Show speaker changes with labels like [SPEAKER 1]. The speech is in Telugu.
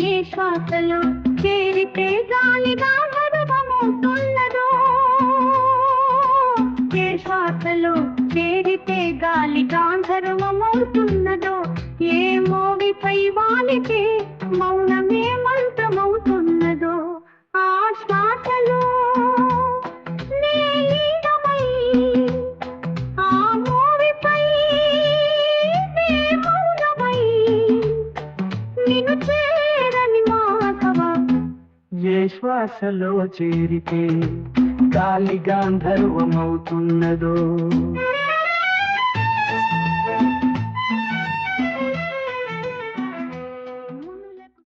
[SPEAKER 1] ఏ శ్వాసలో చేరితే గాలిగా గర్వమవుతున్నదో, ఏ శ్వాసలో చేరితే గాలి గాంధర్వమవుతున్నదో, ఏ మోవిపై వాలితే మౌనమే మంత్రమవుతున్నదో, ఆ శ్వాసలో నే లీనమై, ఆ మోవిపై నే మౌనమై, నిన్ను చేరని మాధవ.
[SPEAKER 2] ఏ శ్వాసలో చేరితే గాలి గాంధర్వమవుతున్నదో.